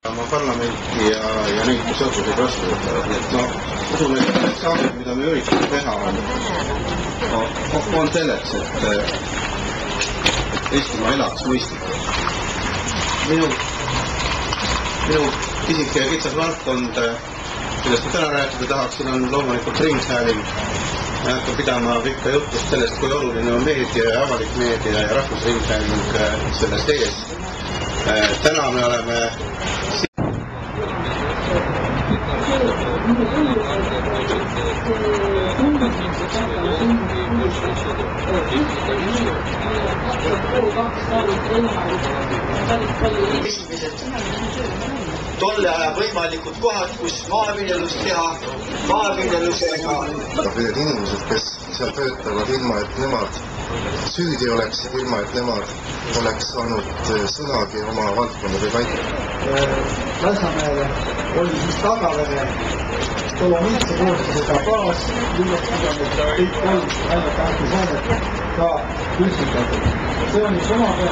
oma parlamenti ja neid, kes otsuseid vastu võtavad. Nii et usun, et need sammud, mida me üritame teha, on selleks, et Eestimaa elaks mõistlikult. Minu isik ja kitsas valdkond, millest ma täna rääkida tahaksin, on loomulikult ringhääling. Ma hakkan pidama pikka jutust sellest, kui oluline on meedia ja avalik meedia ja rahvusringhääling selle sees. Täna me oleme tolle aja võimalikud kohad, kus maaviljelust teha, maaviljelusega. Need inimesed, kes seal töötavad ilma, et nemad süüdi oleksid, ilma, et nemad oleks saanud sõnagi oma valdkondade kaitse. Lasnamäele oli siis Tagavere Dolomiitse koostisega baas, millest kõik kolm välja tahti saadet ka püstitatud. See on üks omapeal